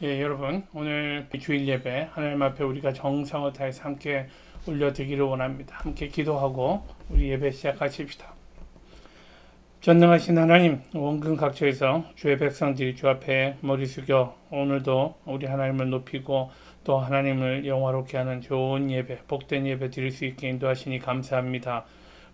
예, 여러분, 오늘 주일 예배 하나님 앞에 우리가 정성을 다해서 함께 올려드리기를 원합니다. 함께 기도하고 우리 예배 시작하십시다. 전능하신 하나님, 원근 각처에서 주의 백성들이 주 앞에 머리 숙여 오늘도 우리 하나님을 높이고 또 하나님을 영화롭게 하는 좋은 예배, 복된 예배 드릴 수 있게 인도하시니 감사합니다.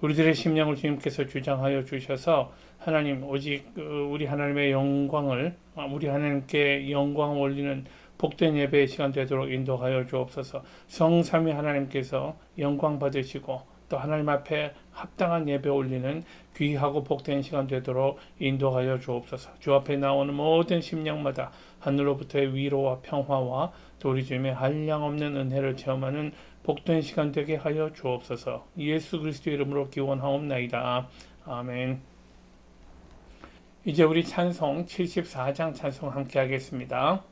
우리들의 심령을 주님께서 주장하여 주셔서 하나님 오직 우리 하나님의 영광을 우리 하나님께 영광 올리는 복된 예배의 시간 되도록 인도하여 주옵소서. 성삼위 하나님께서 영광 받으시고 또 하나님 앞에 합당한 예배 올리는 귀하고 복된 시간 되도록 인도하여 주옵소서. 주 앞에 나오는 모든 심령마다 하늘로부터의 위로와 평화와 또 우리 주님의 한량없는 은혜를 체험하는 복된 시간 되게 하여 주옵소서. 예수 그리스도의 이름으로 기원하옵나이다. 아멘. 이제 우리 찬송 74장 찬송 함께 하겠습니다.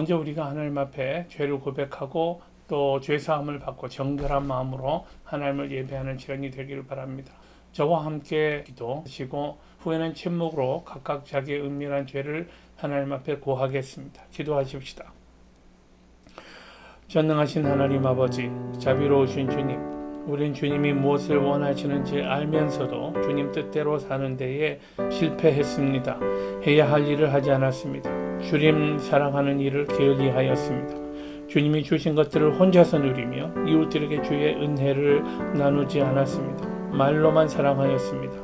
먼저 우리가 하나님 앞에 죄를 고백하고 또 죄사함을 받고 정결한 마음으로 하나님을 예배하는 시간이 되기를 바랍니다. 저와 함께 기도하시고 후에는 침묵으로 각각 자기의 은밀한 죄를 하나님 앞에 고하겠습니다. 기도하십시다. 전능하신 하나님 아버지, 자비로우신 주님, 우린 주님이 무엇을 원하시는지 알면서도 주님 뜻대로 사는 데에 실패했습니다. 해야 할 일을 하지 않았습니다. 주님 사랑하는 일을 게을리하였습니다. 주님이 주신 것들을 혼자서 누리며 이웃들에게 주의 은혜를 나누지 않았습니다. 말로만 사랑하였습니다.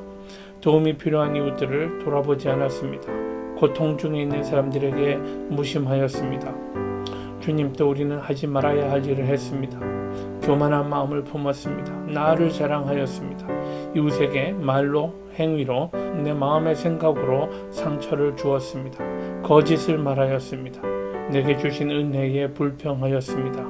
도움이 필요한 이웃들을 돌아보지 않았습니다. 고통 중에 있는 사람들에게 무심하였습니다. 주님 또 우리는 하지 말아야 할 일을 했습니다. 교만한 마음을 품었습니다. 나를 자랑하였습니다. 이웃에게 말로 행위로 내 마음의 생각으로 상처를 주었습니다. 거짓을 말하였습니다. 내게 주신 은혜에 불평하였습니다.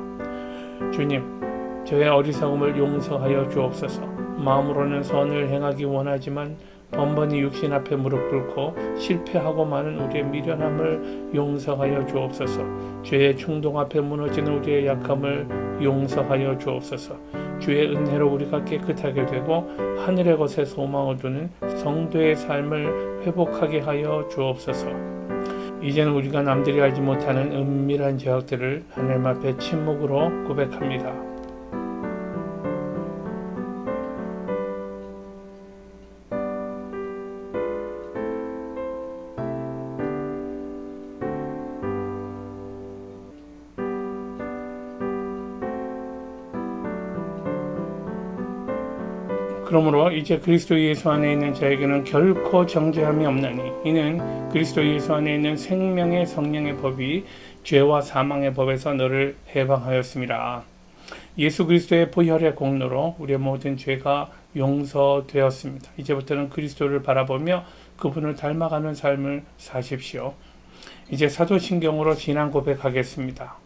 주님, 저의 어리석음을 용서하여 주옵소서. 마음으로는 선을 행하기 원하지만 번번이 육신 앞에 무릎 꿇고 실패하고 마는 우리의 미련함을 용서하여 주옵소서. 죄의 충동 앞에 무너지는 우리의 약함을 용서하여 주옵소서. 주의 은혜로 우리가 깨끗하게 되고 하늘의 것에 소망을 두는 성도의 삶을 회복하게 하여 주옵소서. 이제는 우리가 남들이 알지 못하는 은밀한 죄악들을 하나님 앞에 침묵으로 고백합니다. 그러므로 이제 그리스도 예수 안에 있는 자에게는 결코 정죄함이 없나니 이는 그리스도 예수 안에 있는 생명의 성령의 법이 죄와 사망의 법에서 너를 해방하였습니다. 예수 그리스도의 보혈의 공로로 우리의 모든 죄가 용서되었습니다. 이제부터는 그리스도를 바라보며 그분을 닮아가는 삶을 사십시오. 이제 사도신경으로 신앙 고백하겠습니다.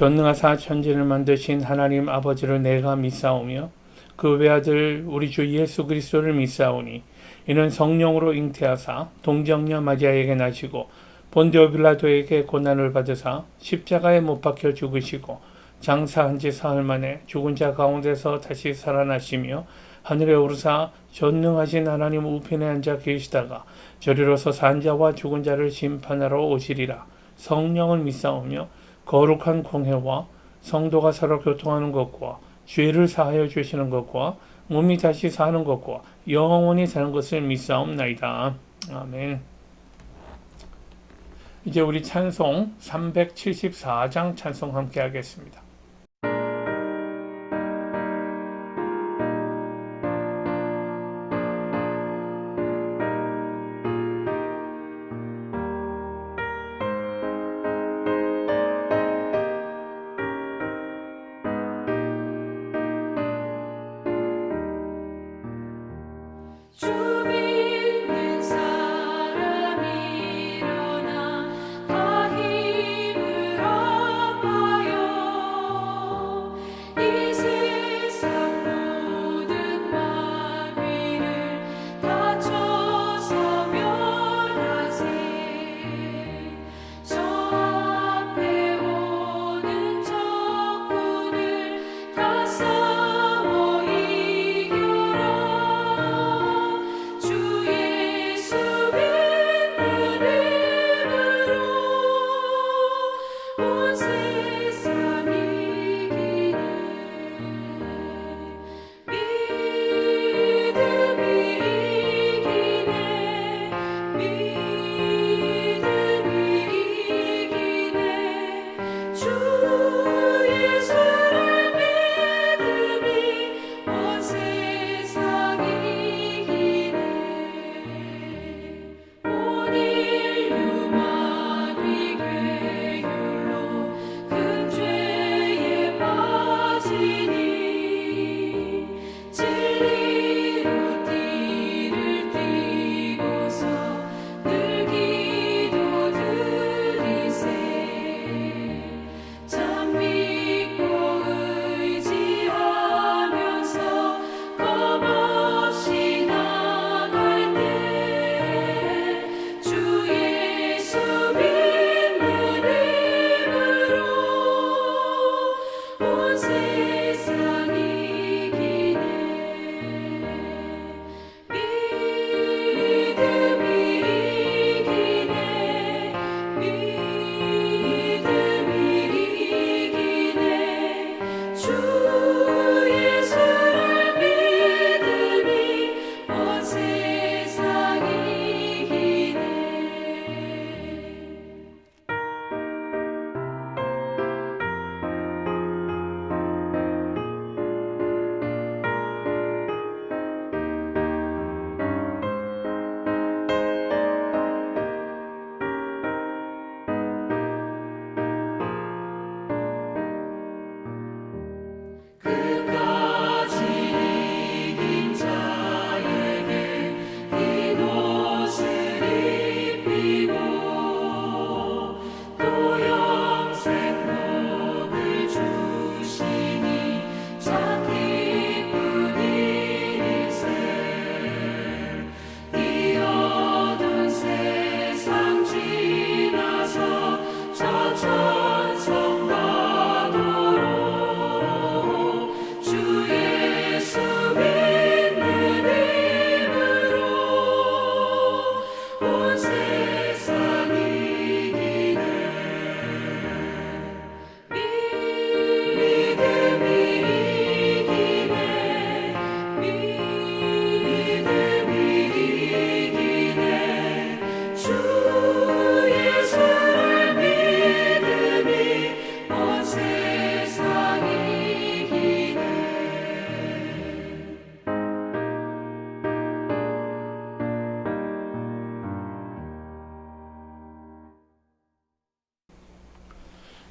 전능하사 천지를 만드신 하나님 아버지를 내가 믿사오며 그 외아들 우리 주 예수 그리스도를 믿사오니 이는 성령으로 잉태하사 동정녀 마리아에게 나시고 본디오 빌라도에게 고난을 받으사 십자가에 못 박혀 죽으시고 장사한 지 사흘 만에 죽은 자 가운데서 다시 살아나시며 하늘에 오르사 전능하신 하나님 우편에 앉아 계시다가 저리로서 산 자와 죽은 자를 심판하러 오시리라. 성령을 믿사오며 거룩한 공회와 성도가 서로 교통하는 것과 죄를 사하여 주시는 것과 몸이 다시 사는 것과 영원히 사는 것을 믿사옵나이다. 아멘. 이제 우리 찬송 374장 찬송 함께 하겠습니다.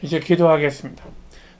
이제 기도하겠습니다.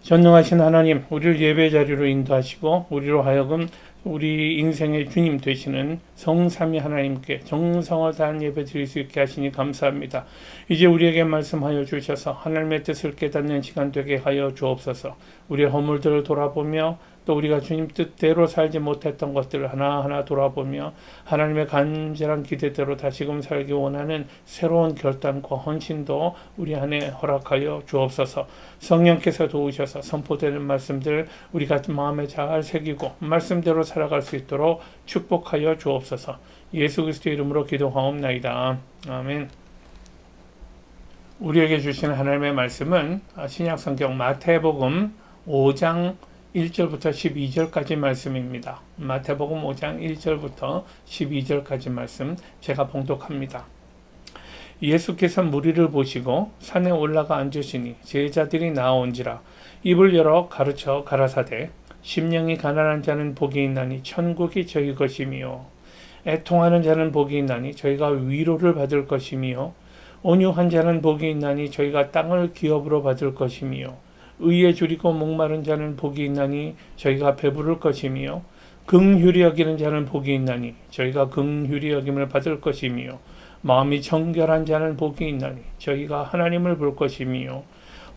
전능하신 하나님, 우리를 예배 자리로 인도하시고 우리로 하여금 우리 인생의 주님 되시는 성삼위 하나님께 정성을 다한 예배 드릴 수 있게 하시니 감사합니다. 이제 우리에게 말씀하여 주셔서 하나님의 뜻을 깨닫는 시간 되게 하여 주옵소서. 우리의 허물들을 돌아보며 또 우리가 주님 뜻대로 살지 못했던 것들을 하나하나 돌아보며 하나님의 간절한 기대대로 다시금 살기 원하는 새로운 결단과 헌신도 우리 안에 허락하여 주옵소서. 성령께서 도우셔서 선포되는 말씀들 우리가 마음에 잘 새기고 말씀대로 살아갈 수 있도록 축복하여 주옵소서. 예수 그리스도의 이름으로 기도하옵나이다. 아멘. 우리에게 주신 하나님의 말씀은 신약성경 마태복음 5장 1절부터 12절까지 말씀입니다. 마태복음 5장 1절부터 12절까지 말씀 제가 봉독합니다. 예수께서 무리를 보시고 산에 올라가 앉으시니 제자들이 나아온지라 입을 열어 가르쳐 가라사대 심령이 가난한 자는 복이 있나니 천국이 저희 것이미요 애통하는 자는 복이 있나니 저희가 위로를 받을 것이미요 온유한 자는 복이 있나니 저희가 땅을 기업으로 받을 것이미요 의에 줄이고 목마른 자는 복이 있나니 저희가 배부를 것이미요 긍휼히 여기는 자는 복이 있나니 저희가 긍휼히 여김을 받을 것이미요 마음이 정결한 자는 복이 있나니 저희가 하나님을 볼 것이미요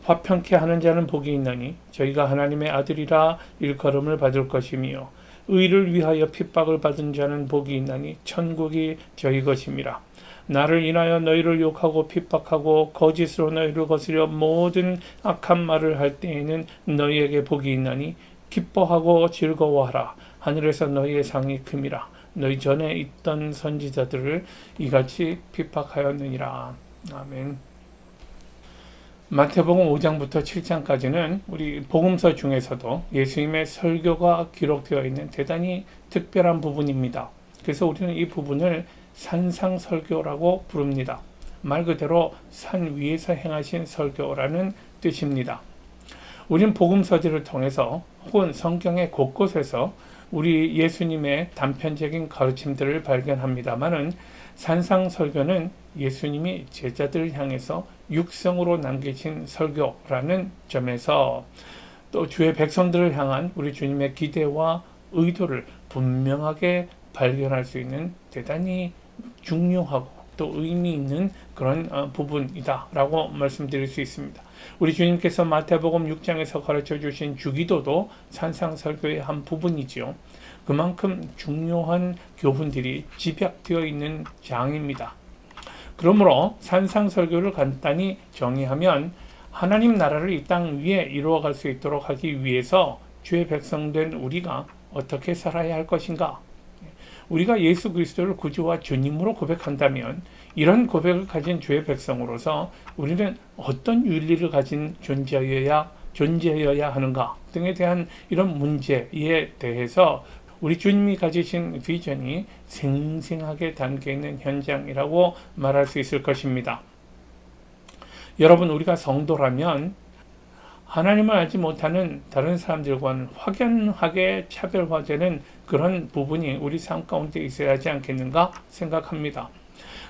화평케 하는 자는 복이 있나니 저희가 하나님의 아들이라 일컬음을 받을 것이미요 의를 위하여 핍박을 받은 자는 복이 있나니 천국이 저희 것임이라. 나를 인하여 너희를 욕하고 핍박하고 거짓으로 너희를 거스려 모든 악한 말을 할 때에는 너희에게 복이 있나니 기뻐하고 즐거워하라. 하늘에서 너희의 상이 큼이라. 너희 전에 있던 선지자들을 이같이 핍박하였느니라. 아멘. 마태복음 5장부터 7장까지는 우리 복음서 중에서도 예수님의 설교가 기록되어 있는 대단히 특별한 부분입니다. 그래서 우리는 이 부분을 산상설교라고 부릅니다. 말 그대로 산 위에서 행하신 설교라는 뜻입니다. 우리는 복음서들을 통해서 혹은 성경의 곳곳에서 우리 예수님의 단편적인 가르침들을 발견합니다마는 산상설교는 예수님이 제자들을 향해서 육성으로 남기신 설교라는 점에서 또 주의 백성들을 향한 우리 주님의 기대와 의도를 분명하게 발견할 수 있는 대단히 중요하고 또 의미 있는 그런 부분이다 라고 말씀드릴 수 있습니다. 우리 주님께서 마태복음 6장에서 가르쳐 주신 주기도도 산상설교의 한 부분이지요. 그만큼 중요한 교훈들이 집약되어 있는 장입니다. 그러므로 산상설교를 간단히 정의하면 하나님 나라를 이 땅 위에 이루어갈 수 있도록 하기 위해서 주의 백성된 우리가 어떻게 살아야 할 것인가? 우리가 예수 그리스도를 구주와 주님으로 고백한다면 이런 고백을 가진 주의 백성으로서 우리는 어떤 윤리를 가진 존재여야 하는가 등에 대한 이런 문제에 대해서 우리 주님이 가지신 비전이 생생하게 담겨있는 현장이라고 말할 수 있을 것입니다. 여러분, 우리가 성도라면 하나님을 알지 못하는 다른 사람들과는 확연하게 차별화되는 그런 부분이 우리 삶 가운데 있어야 하지 않겠는가 생각합니다.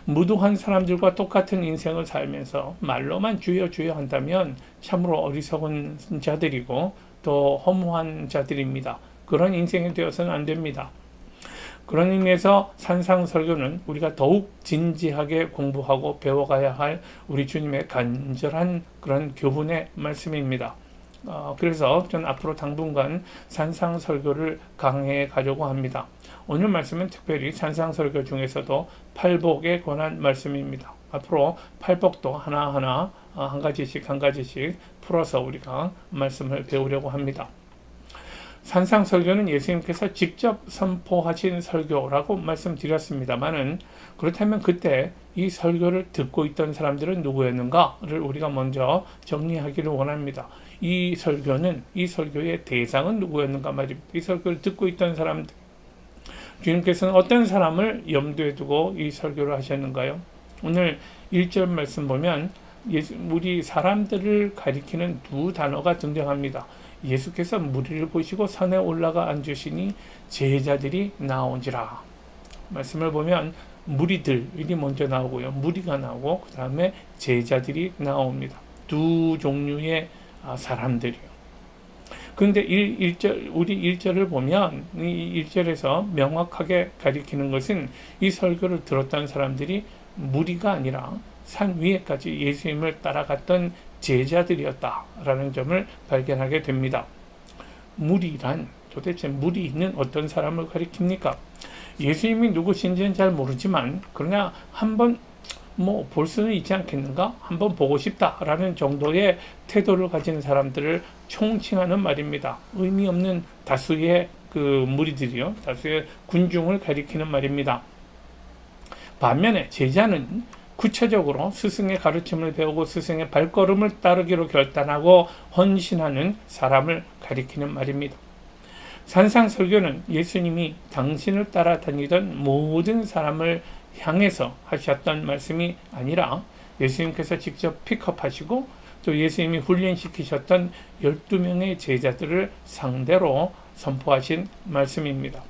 무도한 사람들과 똑같은 인생을 살면서 말로만 주여 주여 한다면 참으로 어리석은 자들이고 또 허무한 자들입니다. 그런 인생이 되어서는 안 됩니다. 그런 의미에서 산상설교는 우리가 더욱 진지하게 공부하고 배워가야 할 우리 주님의 간절한 그런 교훈의 말씀입니다. 그래서 전 앞으로 당분간 산상설교를 강해해 가려고 합니다. 오늘 말씀은 특별히 산상설교 중에서도 팔복에 관한 말씀입니다. 앞으로 팔복도 하나하나 한 가지씩 풀어서 우리가 말씀을 배우려고 합니다. 산상설교는 예수님께서 직접 선포하신 설교라고 말씀드렸습니다.마는 그렇다면 그때 이 설교를 듣고 있던 사람들은 누구였는가를 우리가 먼저 정리하기를 원합니다. 이 설교의 대상은 누구였는가 말입니다. 이 설교를 듣고 있던 사람들, 주님께서는 어떤 사람을 염두에 두고 이 설교를 하셨는가요? 오늘 1절 말씀 보면 우리 사람들을 가리키는 두 단어가 등장합니다. 예수께서 무리를 보시고 산에 올라가 앉으시니 제자들이 나온지라. 말씀을 보면 무리들이 먼저 나오고요. 무리가 나오고 그 다음에 제자들이 나옵니다. 두 종류의 사람들이요. 그런데 우리 1절을 보면 이 1절에서 명확하게 가리키는 것은 이 설교를 들었던 사람들이 무리가 아니라 산 위에까지 예수님을 따라갔던 제자들이었다라는 점을 발견하게 됩니다. 무리란 도대체 무리 있는 어떤 사람을 가리킵니까? 예수님이 누구신지는 잘 모르지만 그러나 한번 볼 수는 있지 않겠는가? 한번 보고 싶다라는 정도의 태도를 가진 사람들을 총칭하는 말입니다. 의미 없는 다수의 그 무리들이요, 다수의 군중을 가리키는 말입니다. 반면에 제자는 구체적으로 스승의 가르침을 배우고 스승의 발걸음을 따르기로 결단하고 헌신하는 사람을 가리키는 말입니다. 산상설교는 예수님이 당신을 따라다니던 모든 사람을 향해서 하셨던 말씀이 아니라 예수님께서 직접 픽업하시고 또 예수님이 훈련시키셨던 12명의 제자들을 상대로 선포하신 말씀입니다.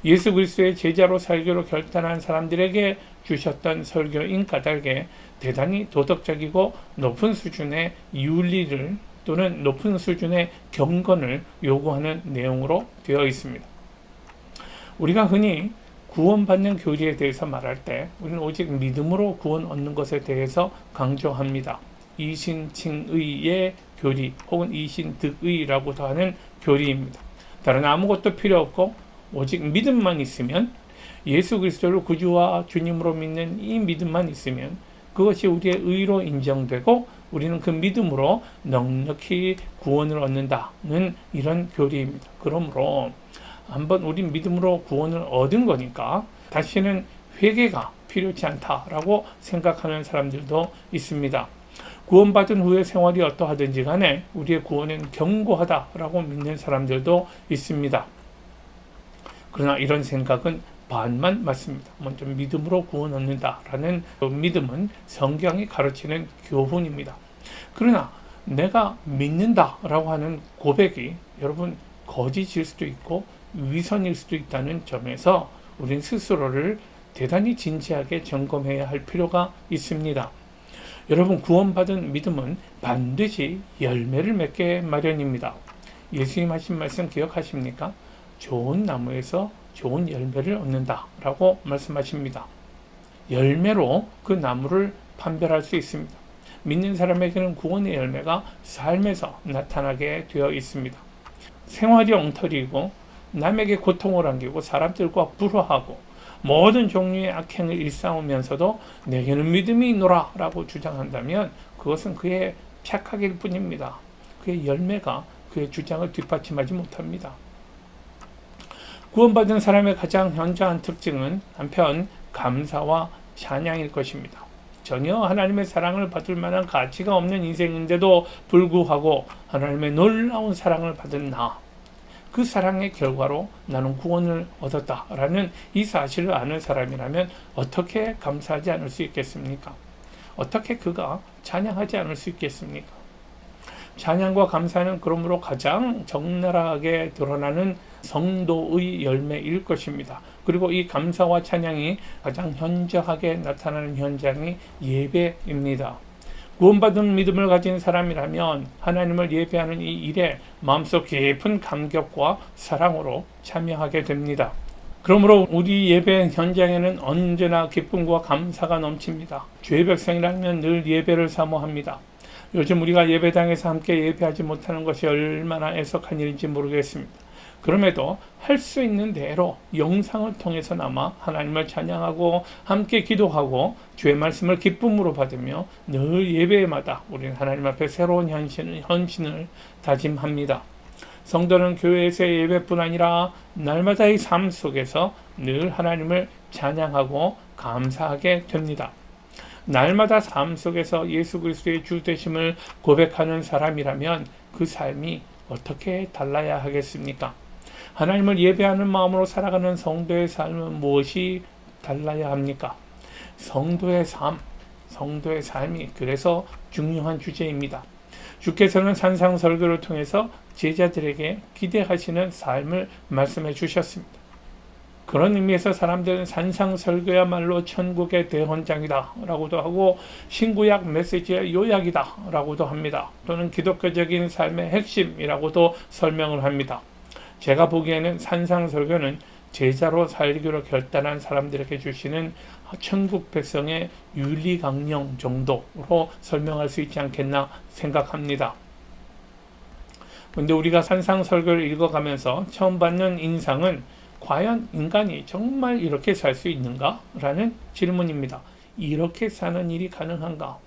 예수 그리스도의 제자로 살기로 결단한 사람들에게 주셨던 설교인 까닭에 대단히 도덕적이고 높은 수준의 윤리를 또는 높은 수준의 경건을 요구하는 내용으로 되어 있습니다. 우리가 흔히 구원받는 교리에 대해서 말할 때 우리는 오직 믿음으로 구원 얻는 것에 대해서 강조합니다. 이신칭의의 교리 혹은 이신득의라고도 하는 교리입니다. 다른 아무것도 필요 없고 오직 믿음만 있으면, 예수 그리스도를 구주와 주님으로 믿는 이 믿음만 있으면 그것이 우리의 의로 인정되고 우리는 그 믿음으로 넉넉히 구원을 얻는다는 이런 교리입니다. 그러므로 한번 우리 믿음으로 구원을 얻은 거니까 다시는 회개가 필요치 않다라고 생각하는 사람들도 있습니다. 구원받은 후의 생활이 어떠하든지 간에 우리의 구원은 견고하다라고 믿는 사람들도 있습니다. 그러나 이런 생각은 반만 맞습니다. 먼저 믿음으로 구원 얻는다라는 믿음은 성경이 가르치는 교훈입니다. 그러나 내가 믿는다라고 하는 고백이 여러분 거짓일 수도 있고 위선일 수도 있다는 점에서 우린 스스로를 대단히 진지하게 점검해야 할 필요가 있습니다. 여러분, 구원받은 믿음은 반드시 열매를 맺게 마련입니다. 예수님 하신 말씀 기억하십니까? 좋은 나무에서 좋은 열매를 얻는다 라고 말씀하십니다. 열매로 그 나무를 판별할 수 있습니다. 믿는 사람에게는 구원의 열매가 삶에서 나타나게 되어 있습니다. 생활이 엉터리이고 남에게 고통을 안기고 사람들과 불화하고 모든 종류의 악행을 일삼으면서도 내게는 믿음이 있노라 라고 주장한다면 그것은 그의 착각일 뿐입니다. 그의 열매가 그의 주장을 뒷받침하지 못합니다. 구원받은 사람의 가장 현저한 특징은 한편 감사와 찬양일 것입니다. 전혀 하나님의 사랑을 받을 만한 가치가 없는 인생인데도 불구하고 하나님의 놀라운 사랑을 받은 그 사랑의 결과로 나는 구원을 얻었다라는 이 사실을 아는 사람이라면 어떻게 감사하지 않을 수 있겠습니까? 어떻게 그가 찬양하지 않을 수 있겠습니까? 찬양과 감사는 그러므로 가장 적나라하게 드러나는 성도의 열매일 것입니다. 그리고 이 감사와 찬양이 가장 현저하게 나타나는 현장이 예배입니다. 구원받은 믿음을 가진 사람이라면 하나님을 예배하는 이 일에 마음속 깊은 감격과 사랑으로 참여하게 됩니다. 그러므로 우리 예배 현장에는 언제나 기쁨과 감사가 넘칩니다. 주의 백성이라면 늘 예배를 사모합니다. 요즘 우리가 예배당에서 함께 예배하지 못하는 것이 얼마나 애석한 일인지 모르겠습니다. 그럼에도 할 수 있는 대로 영상을 통해서나마 하나님을 찬양하고 함께 기도하고 주의 말씀을 기쁨으로 받으며 늘 예배마다 우리는 하나님 앞에 새로운 헌신을 다짐합니다. 성도는 교회에서의 예배뿐 아니라 날마다의 삶 속에서 늘 하나님을 찬양하고 감사하게 됩니다. 날마다 삶 속에서 예수 그리스도의 주 되심을 고백하는 사람이라면 그 삶이 어떻게 달라야 하겠습니까? 하나님을 예배하는 마음으로 살아가는 성도의 삶은 무엇이 달라야 합니까? 성도의 삶이 그래서 중요한 주제입니다. 주께서는 그런 의미에서 사람들은 산상설교야말로 천국의 대헌장이다 라고도 하고 신구약 메시지의 요약이다 라고도 합니다. 또는 기독교적인 삶의 핵심이라고도 설명을 합니다. 제가 보기에는 산상설교는 제자로 살기로 결단한 사람들에게 주시는 천국 백성의 윤리강령 정도로 설명할 수 있지 않겠나 생각합니다. 그런데 우리가 산상설교를 읽어가면서 처음 받는 인상은 과연 인간이 정말 이렇게 살 수 있는가? 라는 질문입니다. 이렇게 사는 일이 가능한가?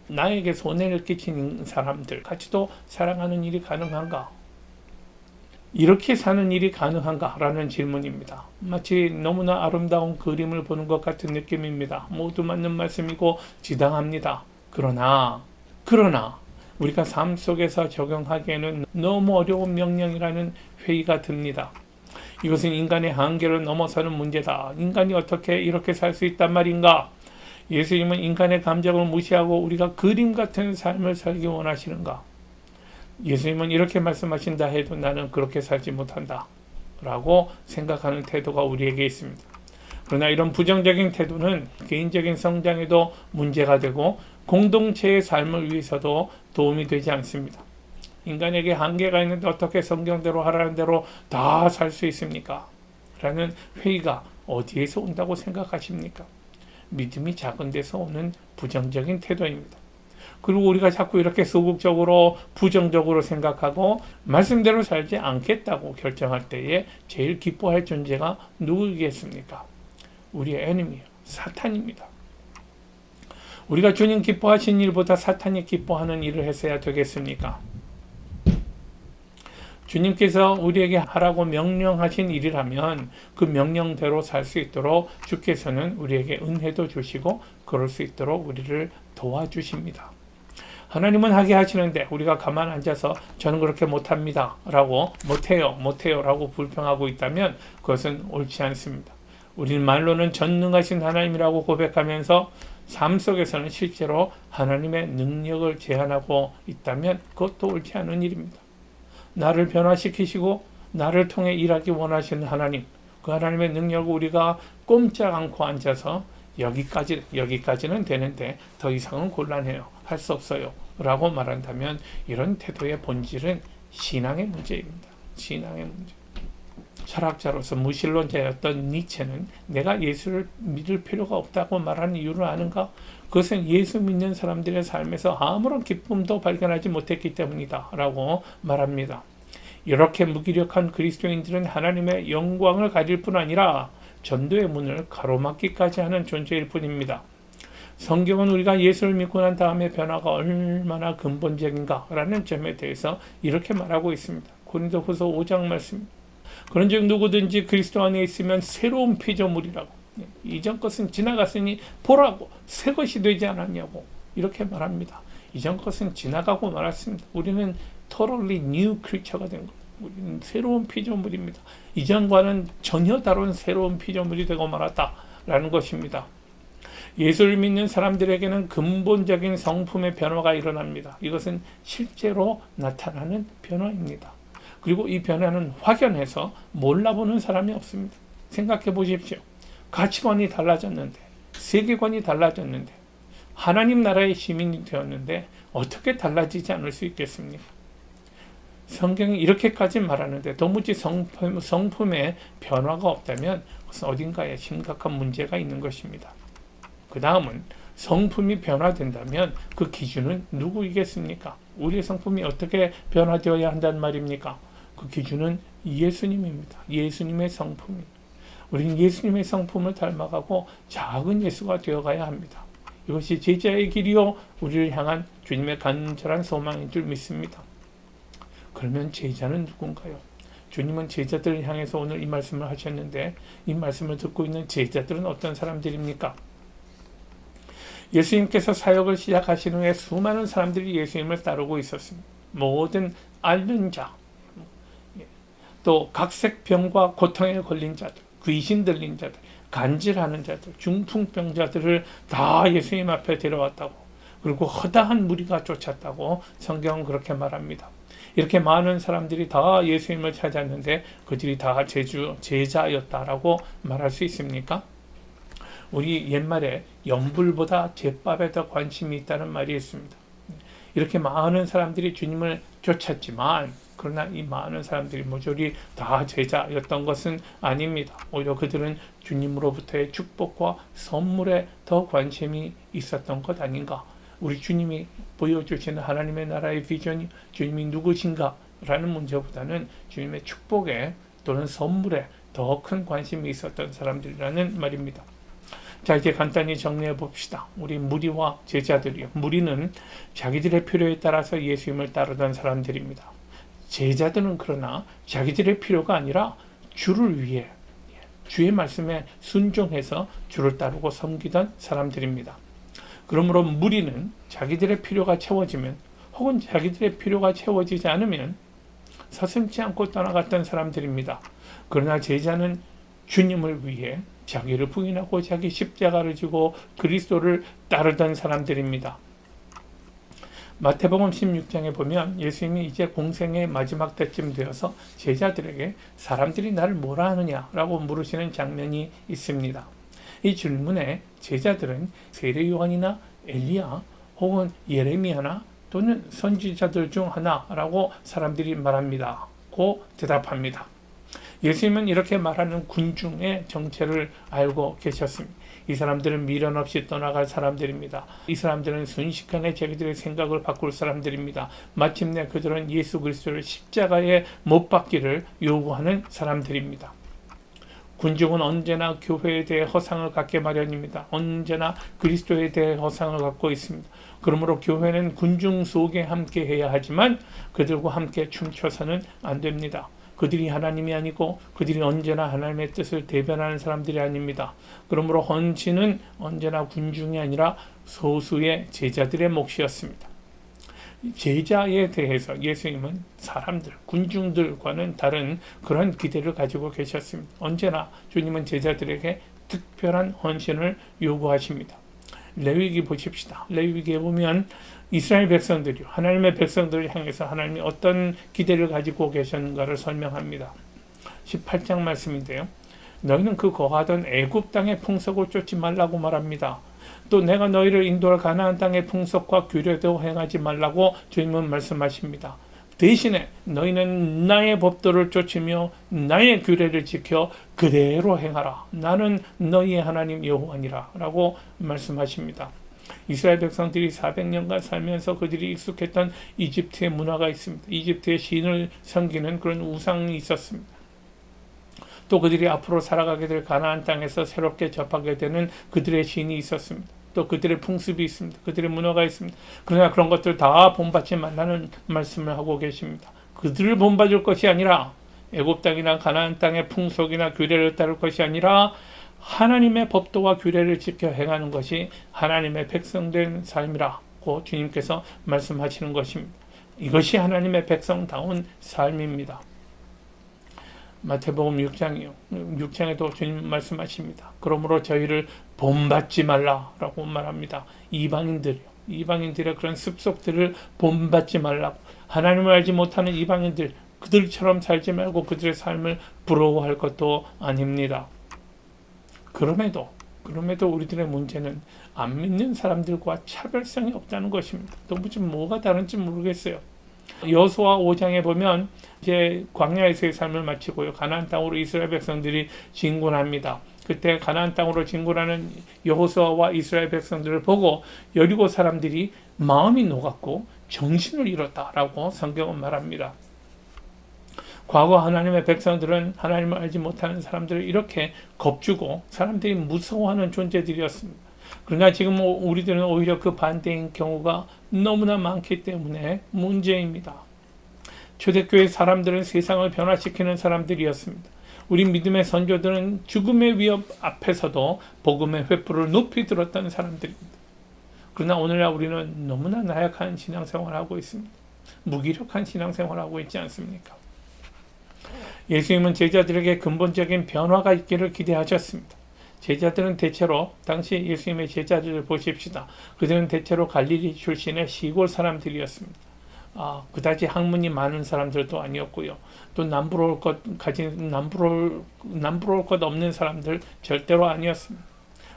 나에게 손해를 끼친 사람들 같이도 사랑하는 일이 가능한가? 이렇게 사는 일이 가능한가? 라는 질문입니다. 마치 너무나 아름다운 그림을 보는 것 같은 느낌입니다. 모두 맞는 말씀이고 지당합니다. 그러나 우리가 삶 속에서 적용하기에는 너무 어려운 명령이라는 회의가 듭니다. 이것은 인간의 한계를 넘어서는 문제다. 인간이 어떻게 이렇게 살 수 있단 말인가? 예수님은 인간의 감정을 무시하고 우리가 그림 같은 삶을 살기 원하시는가? 예수님은 이렇게 말씀하신다 해도 나는 그렇게 살지 못한다 라고 생각하는 태도가 우리에게 있습니다. 그러나 이런 부정적인 태도는 개인적인 성장에도 문제가 되고 공동체의 삶을 위해서도 도움이 되지 않습니다. 인간에게 한계가 있는데 어떻게 성경대로 하라는 대로 다 살 수 있습니까? 라는 회의가 어디에서 온다고 생각하십니까? 믿음이 작은 데서 오는 부정적인 태도입니다. 그리고 우리가 자꾸 이렇게 소극적으로 부정적으로 생각하고 말씀대로 살지 않겠다고 결정할 때에 제일 기뻐할 존재가 누구이겠습니까? 우리의 에너미, 사탄입니다. 우리가 주님 기뻐하신 일보다 사탄이 기뻐하는 일을 했어야 되겠습니까? 주님께서 우리에게 하라고 명령하신 일이라면 그 명령대로 살 수 있도록 주께서는 우리에게 은혜도 주시고 그럴 수 있도록 우리를 도와주십니다. 하나님은 하게 하시는데 우리가 가만 앉아서 저는 그렇게 못합니다 라고 못해요 라고 불평하고 있다면 그것은 옳지 않습니다. 우리는 말로는 전능하신 하나님이라고 고백하면서 삶 속에서는 실제로 하나님의 능력을 제한하고 있다면 그것도 옳지 않은 일입니다. 나를 변화시키시고 나를 통해 일하기 원하시는 하나님, 그 하나님의 능력을 우리가 꼼짝 않고 앉아서 여기까지는 되는데 더 이상은 곤란해요. 할 수 없어요. 라고 말한다면 이런 태도의 본질은 신앙의 문제입니다. 신앙의 문제. 철학자로서 무신론자였던 니체는 내가 예수를 믿을 필요가 없다고 말하는 이유를 아는가? 그것은 예수 믿는 사람들의 삶에서 아무런 기쁨도 발견하지 못했기 때문이다 라고 말합니다. 이렇게 무기력한 그리스도인들은 하나님의 영광을 가질 뿐 아니라 전도의 문을 가로막기까지 하는 존재일 뿐입니다. 성경은 우리가 예수를 믿고 난 다음에 변화가 얼마나 근본적인가 라는 점에 대해서 이렇게 말하고 있습니다. 고린도후서 5장 말씀. 그런즉 누구든지 그리스도 안에 있으면 새로운 피조물이라고. 이전 것은 지나갔으니 보라고 새 것이 되지 않았냐고 이렇게 말합니다. 이전 것은 지나가고 말았습니다. 우리는 totally new creature가 된 겁니다. 우리는 새로운 피조물입니다. 이전과는 전혀 다른 새로운 피조물이 되고 말았다라는 것입니다. 예수를 믿는 사람들에게는 근본적인 성품의 변화가 일어납니다. 이것은 실제로 나타나는 변화입니다. 그리고 이 변화는 확연해서 몰라보는 사람이 없습니다. 생각해 보십시오. 가치관이 달라졌는데, 세계관이 달라졌는데, 하나님 나라의 시민이 되었는데 어떻게 달라지지 않을 수 있겠습니까? 성경이 이렇게까지 말하는데 도무지 성품의 변화가 없다면 그것은 어딘가에 심각한 문제가 있는 것입니다. 그 다음은 성품이 변화된다면 그 기준은 누구이겠습니까? 우리의 성품이 어떻게 변화되어야 한다는 말입니까? 그 기준은 예수님입니다. 예수님의 성품입니다. 우리는 예수님의 성품을 닮아가고 작은 예수가 되어가야 합니다. 이것이 제자의 길이요 우리를 향한 주님의 간절한 소망인 줄 믿습니다. 그러면 제자는 누군가요? 주님은 제자들을 향해서 오늘 이 말씀을 하셨는데 이 말씀을 듣고 있는 제자들은 어떤 사람들입니까? 예수님께서 사역을 시작하신 후에 수많은 사람들이 예수님을 따르고 있었습니다. 모든 앓는 자, 또 각색 병과 고통에 걸린 자들, 귀신 들린 자들, 간질하는 자들, 중풍병자들을 다 예수님 앞에 데려왔다고, 그리고 허다한 무리가 쫓았다고 성경은 그렇게 말합니다. 이렇게 많은 사람들이 다 예수님을 찾았는데 그들이 다 제자였다라고 말할 수 있습니까? 우리 옛말에 연불보다 제밥에 더 관심이 있다는 말이 있습니다. 이렇게 많은 사람들이 주님을 쫓았지만 그러나 이 많은 사람들이 모조리 다 제자였던 것은 아닙니다. 오히려 그들은 주님으로부터의 축복과 선물에 더 관심이 있었던 것 아닌가. 우리 주님이 보여주시는 하나님의 나라의 비전이 주님이 누구신가 라는 문제보다는 주님의 축복에 또는 선물에 더 큰 관심이 있었던 사람들이라는 말입니다. 자, 이제 간단히 정리해 봅시다. 우리 무리와 제자들이요. 무리는 자기들의 필요에 따라서 예수님을 따르던 사람들입니다. 제자들은 그러나 자기들의 필요가 아니라 주를 위해 주의 말씀에 순종해서 주를 따르고 섬기던 사람들입니다. 그러므로 무리는 자기들의 필요가 채워지면 혹은 자기들의 필요가 채워지지 않으면 서슴지 않고 떠나갔던 사람들입니다. 그러나 제자는 주님을 위해 자기를 부인하고 자기 십자가를 지고 그리스도를 따르던 사람들입니다. 마태복음 16장에 보면 예수님이 이제 공생의 마지막 때쯤 되어서 제자들에게 사람들이 나를 뭐라 하느냐라고 물으시는 장면이 있습니다. 이 질문에 제자들은 세례 요한이나 엘리야 혹은 예레미야나 또는 선지자들 중 하나라고 사람들이 말합니다. 고 대답합니다. 예수님은 이렇게 말하는 군중의 정체를 알고 계셨습니다. 이 사람들은 미련 없이 떠나갈 사람들입니다. 이 사람들은 순식간에 자기들의 생각을 바꿀 사람들입니다. 마침내 그들은 예수 그리스도를 십자가에 못 박기를 요구하는 사람들입니다. 군중은 언제나 교회에 대해 허상을 갖게 마련입니다. 언제나 그리스도에 대해 허상을 갖고 있습니다. 그러므로 교회는 군중 속에 함께 해야 하지만 그들과 함께 춤춰서는 안 됩니다. 그들이 하나님이 아니고 그들이 언제나 하나님의 뜻을 대변하는 사람들이 아닙니다. 그러므로 헌신은 언제나 군중이 아니라 소수의 제자들의 몫이었습니다. 제자에 대해서 예수님은 사람들, 군중들과는 다른 그런 기대를 가지고 계셨습니다. 언제나 주님은 제자들에게 특별한 헌신을 요구하십니다. 레위기 보십시다. 레위기에 보면 이스라엘 백성들이 하나님의 백성들을 향해서 하나님이 어떤 기대를 가지고 계셨는가를 설명합니다. 18장 말씀인데요. 너희는 그 거하던 애굽 땅의 풍속을 쫓지 말라고 말합니다. 또 내가 너희를 인도할 가나안 땅의 풍속과 규례도 행하지 말라고 주님은 말씀하십니다. 대신에 너희는 나의 법도를 쫓으며 나의 규례를 지켜 그대로 행하라. 나는 너희의 하나님 여호와니라 라고 말씀하십니다. 이스라엘 백성들이 400년간 살면서 그들이 익숙했던 이집트의 문화가 있습니다. 이집트의 신을 섬기는 그런 우상이 있었습니다. 또 그들이 앞으로 살아가게 될 가나안 땅에서 새롭게 접하게 되는 그들의 신이 있었습니다. 또 그들의 풍습이 있습니다. 그들의 문화가 있습니다. 그러나 그런 것들 다 본받지 말라는 말씀을 하고 계십니다. 그들을 본받을 것이 아니라 애굽 땅이나 가나안 땅의 풍속이나 규례를 따를 것이 아니라 하나님의 법도와 규례를 지켜 행하는 것이 하나님의 백성된 삶이라고 주님께서 말씀하시는 것입니다. 이것이 하나님의 백성다운 삶입니다. 마태복음 6장이요. 6장에도 주님 말씀하십니다. 그러므로 저희를 본받지 말라라고 말합니다. 이방인들의 그런 습속들을 본받지 말라고. 하나님을 알지 못하는 이방인들, 그들처럼 살지 말고 그들의 삶을 부러워할 것도 아닙니다. 그럼에도 우리들의 문제는 안 믿는 사람들과 차별성이 없다는 것입니다. 도무지 뭐가 다른지 모르겠어요. 여호수아 5장에 보면 이제 광야에서의 삶을 마치고요. 가나안 땅으로 이스라엘 백성들이 진군합니다. 그때 가나안 땅으로 진군하는 여호수아와 이스라엘 백성들을 보고 여리고 사람들이 마음이 녹았고 정신을 잃었다라고 성경은 말합니다. 과거 하나님의 백성들은 하나님을 알지 못하는 사람들을 이렇게 겁주고 사람들이 무서워하는 존재들이었습니다. 그러나 지금 우리들은 오히려 그 반대인 경우가 너무나 많기 때문에 문제입니다. 초대교회 사람들은 세상을 변화시키는 사람들이었습니다. 우리 믿음의 선조들은 죽음의 위협 앞에서도 복음의 횃불을 높이 들었던 사람들입니다. 그러나 오늘날 우리는 너무나 나약한 신앙생활을 하고 있습니다. 무기력한 신앙생활을 하고 있지 않습니까? 예수님은 제자들에게 근본적인 변화가 있기를 기대하셨습니다. 제자들은 대체로 당시 예수님의 제자들을 보십시다. 그들은 대체로 갈릴리 출신의 시골 사람들이었습니다. 그다지 학문이 많은 사람들도 아니었고요. 또 남부러울 것 없는 사람들 절대로 아니었습니다.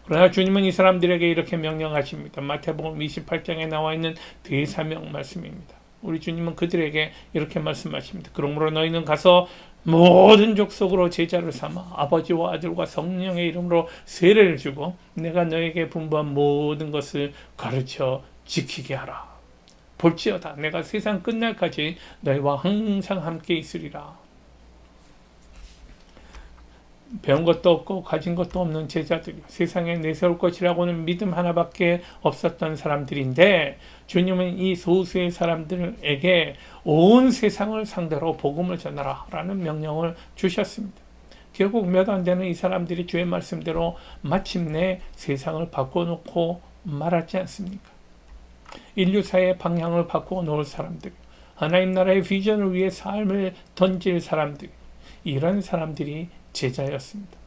그러나 주님은 이 사람들에게 이렇게 명령하십니다. 마태복음 28장에 나와 있는 대사명 말씀입니다. 우리 주님은 그들에게 이렇게 말씀하십니다. 그러므로 너희는 가서 모든 족속으로 제자를 삼아 아버지와 아들과 성령의 이름으로 세례를 주고 내가 너에게 분부한 모든 것을 가르쳐 지키게 하라. 볼지어다 내가 세상 끝날까지 너희와 항상 함께 있으리라. 배운 것도 없고 가진 것도 없는 제자들이 세상에 내세울 것이라고는 믿음 하나밖에 없었던 사람들인데 주님은 이 소수의 사람들에게 온 세상을 상대로 복음을 전하라 라는 명령을 주셨습니다. 결국 몇 안 되는 이 사람들이 주의 말씀대로 마침내 세상을 바꿔놓고 말았지 않습니까? 인류사의 방향을 바꾸어 놓을 사람들, 하나님 나라의 비전을 위해 삶을 던질 사람들, 이런 사람들이 제자였습니다.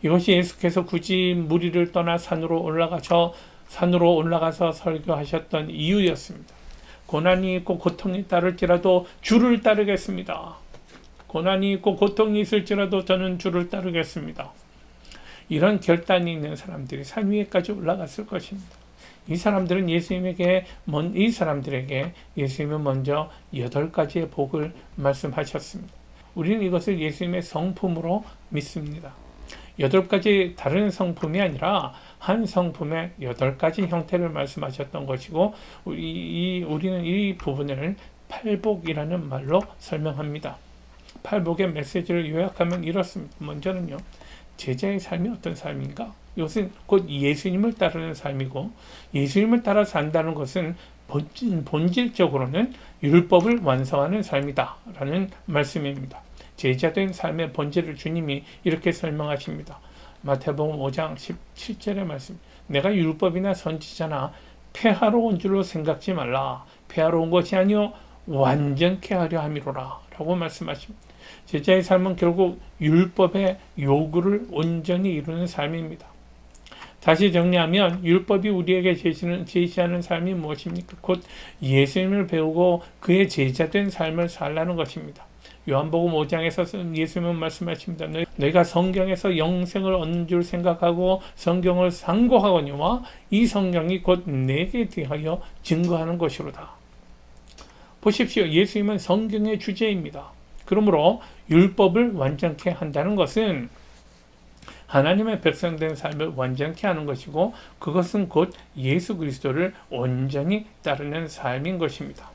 이것이 예수께서 굳이 무리를 떠나 산으로 올라가서 설교하셨던 이유였습니다. 고난이 있고 고통이 따를지라도 주를 따르겠습니다. 고난이 있고 고통이 있을지라도 저는 주를 따르겠습니다. 이런 결단이 있는 사람들이 산 위에까지 올라갔을 것입니다. 이 사람들에게 예수님은 먼저 8가지의 복을 말씀하셨습니다. 우리는 이것을 예수님의 성품으로 믿습니다. 8가지 다른 성품이 아니라 한 성품의 8가지 형태를 말씀하셨던 것이고 우리는 이 부분을 팔복이라는 말로 설명합니다. 팔복의 메시지를 요약하면 이렇습니다. 먼저는요. 제자의 삶이 어떤 삶인가? 이것은 곧 예수님을 따르는 삶이고 예수님을 따라 산다는 것은 본질적으로는 율법을 완성하는 삶이다 라는 말씀입니다. 제자된 삶의 본질을 주님이 이렇게 설명하십니다. 마태복음 5장 17절의 말씀, 내가 율법이나 선지자나 폐하러 온 줄로 생각지 말라. 폐하러 온 것이 아니요 완전케 하려 함이로라 라고 말씀하십니다. 제자의 삶은 결국 율법의 요구를 온전히 이루는 삶입니다. 다시 정리하면 율법이 우리에게 제시하는 삶이 무엇입니까? 곧 예수님을 배우고 그의 제자된 삶을 살라는 것입니다. 요한복음 5장에서 예수님은 말씀하십니다. 너희가 성경에서 영생을 얻는 줄 생각하고 성경을 상고하거니와 이 성경이 곧 내게 대하여 증거하는 것이로다. 보십시오. 예수님은 성경의 주제입니다. 그러므로 율법을 완전케 한다는 것은 하나님의 백성된 삶을 완전케 하는 것이고 그것은 곧 예수 그리스도를 온전히 따르는 삶인 것입니다.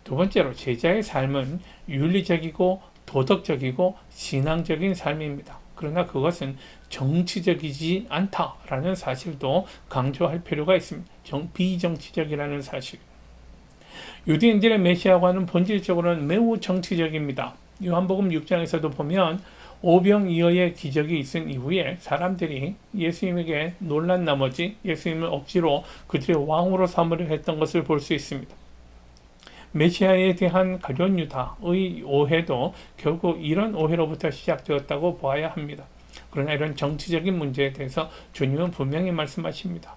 두 번째로 제자의 삶은 윤리적이고 도덕적이고 신앙적인 삶입니다. 그러나 그것은 정치적이지 않다라는 사실도 강조할 필요가 있습니다. 비정치적이라는 사실. 유대인들의 메시아와는 본질적으로는 매우 정치적입니다. 요한복음 6장에서도 보면 오병이어의 기적이 있은 이후에 사람들이 예수님에게 놀란 나머지 예수님을 억지로 그들의 왕으로 삼으려 했던 것을 볼 수 있습니다. 메시아에 대한 가룟 유다의 오해도 결국 이런 오해로부터 시작되었다고 보아야 합니다. 그러나 이런 정치적인 문제에 대해서 주님은 분명히 말씀하십니다.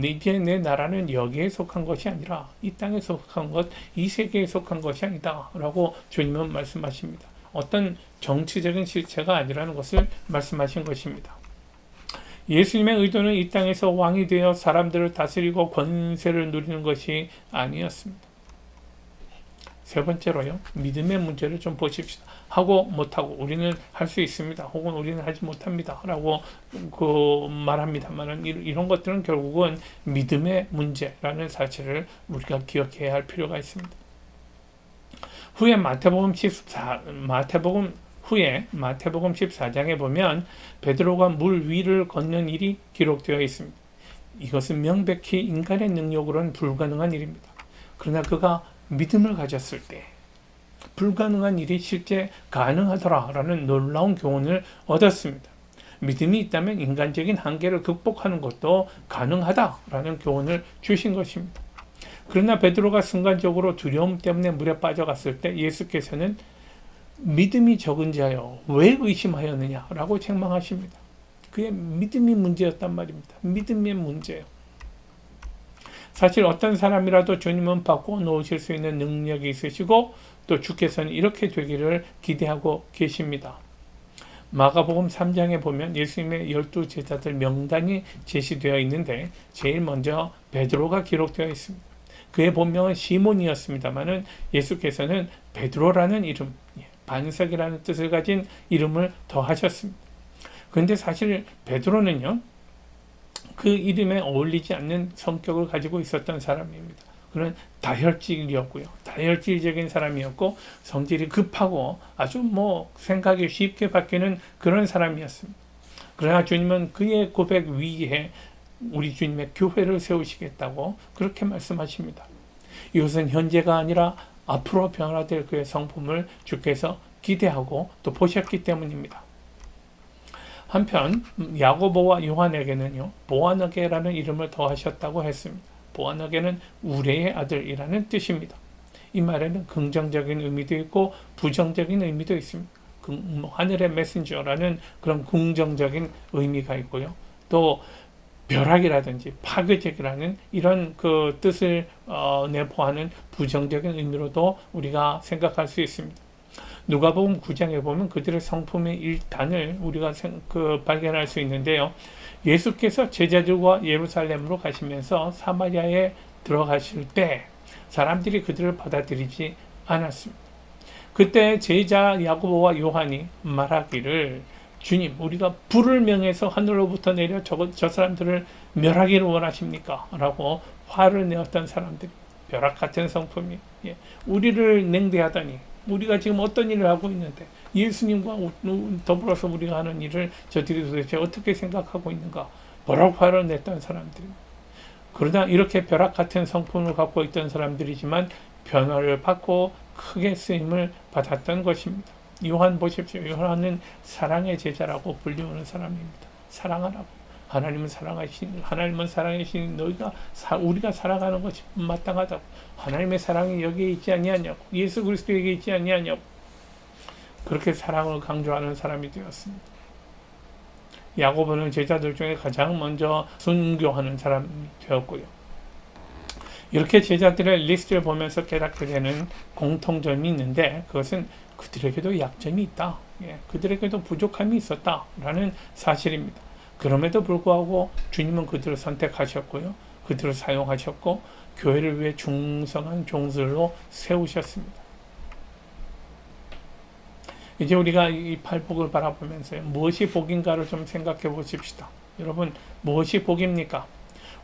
이제 내 나라는 여기에 속한 것이 아니라 이 땅에 속한 것, 이 세계에 속한 것이 아니다 라고 주님은 말씀하십니다. 어떤 정치적인 실체가 아니라는 것을 말씀하신 것입니다. 예수님의 의도는 이 땅에서 왕이 되어 사람들을 다스리고 권세를 누리는 것이 아니었습니다. 세 번째로요. 믿음의 문제를 좀 보십시다. 하고 못하고 우리는 할 수 있습니다. 혹은 우리는 하지 못합니다. 라고 말합니다만 이런 것들은 결국은 믿음의 문제라는 사실을 우리가 기억해야 할 필요가 있습니다. 후에 마태복음 14장에 보면 베드로가 물 위를 걷는 일이 기록되어 있습니다. 이것은 명백히 인간의 능력으로는 불가능한 일입니다. 그러나 그가 믿음을 가졌을 때 불가능한 일이 실제 가능하더라라는 놀라운 교훈을 얻었습니다. 믿음이 있다면 인간적인 한계를 극복하는 것도 가능하다라는 교훈을 주신 것입니다. 그러나 베드로가 순간적으로 두려움 때문에 물에 빠져갔을 때 예수께서는 믿음이 적은 자여 왜 의심하였느냐라고 책망하십니다. 그의 믿음이 문제였단 말입니다. 믿음의 문제예요. 사실 어떤 사람이라도 주님은 바꿔 놓으실 수 있는 능력이 있으시고 또 주께서는 이렇게 되기를 기대하고 계십니다. 마가복음 3장에 보면 예수님의 12 제자들 명단이 제시되어 있는데 제일 먼저 베드로가 기록되어 있습니다. 그의 본명은 시몬이었습니다마는 예수께서는 베드로라는 이름, 반석이라는 뜻을 가진 이름을 더하셨습니다. 그런데 사실 베드로는요, 그 이름에 어울리지 않는 성격을 가지고 있었던 사람입니다. 그는 다혈질이었고요. 다혈질적인 사람이었고 성질이 급하고 아주 생각이 쉽게 바뀌는 그런 사람이었습니다. 그러나 주님은 그의 고백 위에 우리 주님의 교회를 세우시겠다고 그렇게 말씀하십니다. 이것은 현재가 아니라 앞으로 변화될 그의 성품을 주께서 기대하고 또 보셨기 때문입니다. 한편 야고보와 요한에게는요, 보아너게라는 이름을 더하셨다고 했습니다. 보아너게는 우레의 아들이라는 뜻입니다. 이 말에는 긍정적인 의미도 있고 부정적인 의미도 있습니다. 하늘의 메신저라는 그런 긍정적인 의미가 있고요. 또 벼락이라든지 파괴적이라는 이런 그 뜻을 내포하는 부정적인 의미로도 우리가 생각할 수 있습니다. 누가복음 9장에 보면 그들의 성품의 일단을 우리가 발견할 수 있는데요. 예수께서 제자들과 예루살렘으로 가시면서 사마리아에 들어가실 때 사람들이 그들을 받아들이지 않았습니다. 그때 제자 야고보와 요한이 말하기를 주님, 우리가 불을 명해서 하늘로부터 내려 저 사람들을 멸하기를 원하십니까? 라고 화를 내었던 사람들이 벼락 같은 성품이 우리를 냉대하다니 우리가 지금 어떤 일을 하고 있는데 예수님과 더불어서 우리가 하는 일을 저들이 도대체 어떻게 생각하고 있는가? 뭐라고 화를 냈던 사람들입니다. 그러나 이렇게 벼락 같은 성품을 갖고 있던 사람들이지만 변화를 받고 크게 쓰임을 받았던 것입니다. 요한 보십시오. 요한은 사랑의 제자라고 불리우는 사람입니다. 사랑하라고. 하나님은 사랑하시니 우리가 살아가는 것이 마땅하다고. 하나님의 사랑이 여기에 있지 아니하냐고. 예수 그리스도에게 있지 아니하냐고. 그렇게 사랑을 강조하는 사람이 되었습니다. 야고보는 제자들 중에 가장 먼저 순교하는 사람이 되었고요. 이렇게 제자들의 리스트를 보면서 깨닫게 되는 공통점이 있는데 그것은 그들에게도 약점이 있다. 그들에게도 부족함이 있었다라는 사실입니다. 그럼에도 불구하고 주님은 그들을 선택하셨고요. 그들을 사용하셨고 교회를 위해 충성한 종들로 세우셨습니다. 이제 우리가 이 팔복을 바라보면서 무엇이 복인가를 좀 생각해 보십시다. 여러분, 무엇이 복입니까?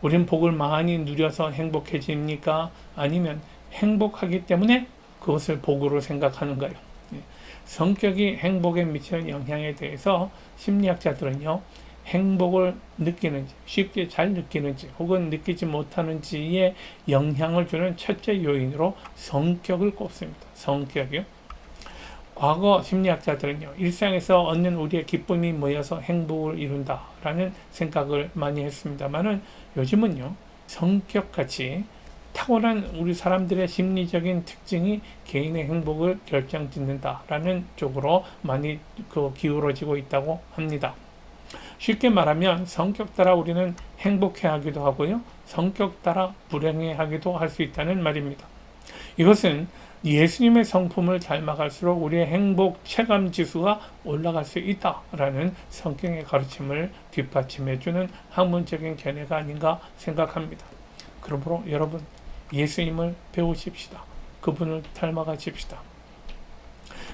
우린 복을 많이 누려서 행복해집니까? 아니면 행복하기 때문에 그것을 복으로 생각하는가요? 성격이 행복에 미치는 영향에 대해서 심리학자들은요, 행복을 느끼는지, 쉽게 잘 느끼는지, 혹은 느끼지 못하는지에 영향을 주는 첫째 요인으로 성격을 꼽습니다. 성격이요. 과거 심리학자들은요, 일상에서 얻는 우리의 기쁨이 모여서 행복을 이룬다라는 생각을 많이 했습니다만은 요즘은요, 성격같이 탁월한 우리 사람들의 심리적인 특징이 개인의 행복을 결정짓는다라는 쪽으로 많이 기울어지고 있다고 합니다. 쉽게 말하면 성격 따라 우리는 행복해하기도 하고요, 성격 따라 불행해하기도 할 수 있다는 말입니다. 이것은 예수님의 성품을 닮아갈수록 우리의 행복 체감 지수가 올라갈 수 있다라는 성경의 가르침을 뒷받침해주는 학문적인 견해가 아닌가 생각합니다. 그러므로 여러분, 예수님을 배우십시다. 그분을 닮아가십시다.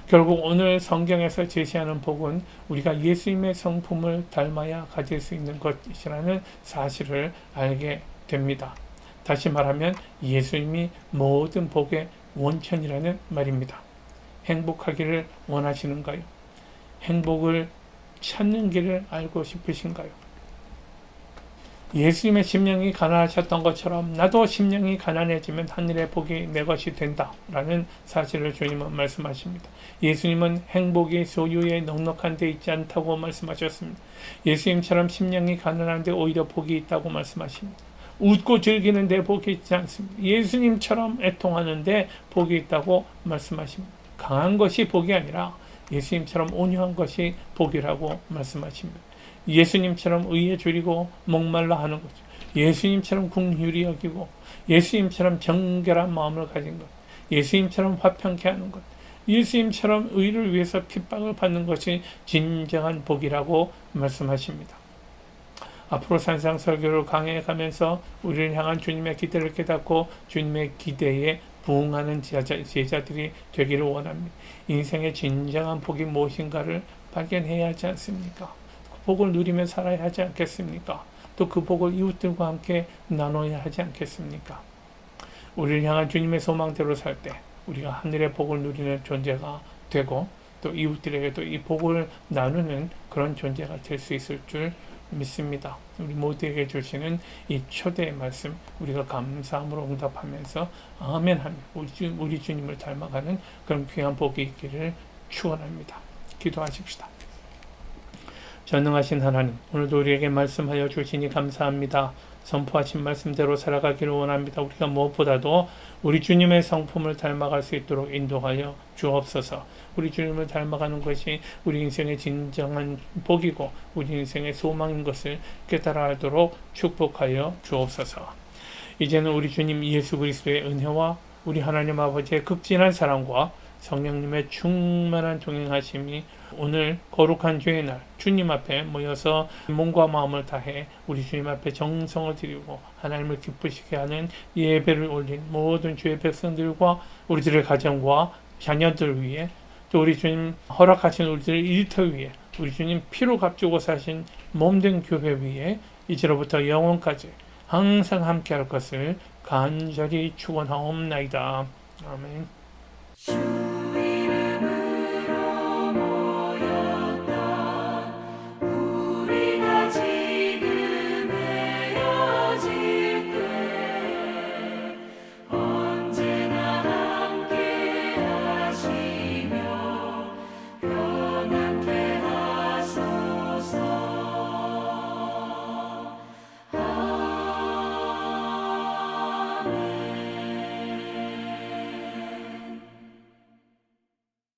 결국 오늘 성경에서 제시하는 복은 우리가 예수님의 성품을 닮아야 가질 수 있는 것이라는 사실을 알게 됩니다. 다시 말하면 예수님이 모든 복의 원천이라는 말입니다. 행복하기를 원하시는가요? 행복을 찾는 길을 알고 싶으신가요? 예수님의 심령이 가난하셨던 것처럼 나도 심령이 가난해지면 하늘의 복이 내 것이 된다 라는 사실을 주님은 말씀하십니다. 예수님은 행복이 소유에 넉넉한 데 있지 않다고 말씀하셨습니다. 예수님처럼 심령이 가난한데 오히려 복이 있다고 말씀하십니다. 웃고 즐기는데 복이 있지 않습니다. 예수님처럼 애통하는데 복이 있다고 말씀하십니다. 강한 것이 복이 아니라 예수님처럼 온유한 것이 복이라고 말씀하십니다. 예수님처럼 의에 줄이고 목말라 하는 거죠. 예수님처럼 긍휼히 여기고 예수님처럼 정결한 마음을 가진 것, 예수님처럼 화평케 하는 것, 예수님처럼 의를 위해서 핍박을 받는 것이 진정한 복이라고 말씀하십니다. 앞으로 산상설교를 강해가면서 우리를 향한 주님의 기대를 깨닫고 주님의 기대에 부응하는 제자들이 되기를 원합니다. 인생의 진정한 복이 무엇인가를 발견해야 하지 않습니까? 그 복을 누리며 살아야 하지 않겠습니까? 또 그 복을 이웃들과 함께 나눠야 하지 않겠습니까? 우리를 향한 주님의 소망대로 살 때 우리가 하늘의 복을 누리는 존재가 되고 또 이웃들에게도 이 복을 나누는 그런 존재가 될 수 있을 줄 믿습니다. 우리 모두에게 주시는 이 초대의 말씀 우리가 감사함으로 응답하면서 아멘 하며 우리 주님을 닮아가는 그런 귀한 복이 있기를 축원합니다. 기도하십시다. 전능하신 하나님, 오늘도 우리에게 말씀하여 주시니 감사합니다. 선포하신 말씀대로 살아가기를 원합니다. 우리가 무엇보다도 우리 주님의 성품을 닮아갈 수 있도록 인도하여 주옵소서. 우리 주님을 닮아가는 것이 우리 인생의 진정한 복이고 우리 인생의 소망인 것을 깨달아 알도록 축복하여 주옵소서. 이제는 우리 주님 예수 그리스도의 은혜와 우리 하나님 아버지의 극진한 사랑과 성령님의 충만한 동행하심이 오늘 거룩한 주의 날 주님 앞에 모여서 몸과 마음을 다해 우리 주님 앞에 정성을 드리고 하나님을 기쁘시게 하는 예배를 올린 모든 주의 백성들과 우리들의 가정과 자녀들 위해 또 우리 주님 허락하신 우리들의 일터 위에 우리 주님 피로 값주고 사신 몸된 교회 위에 이제로부터 영원까지 항상 함께할 것을 간절히 축원하옵나이다. 아멘.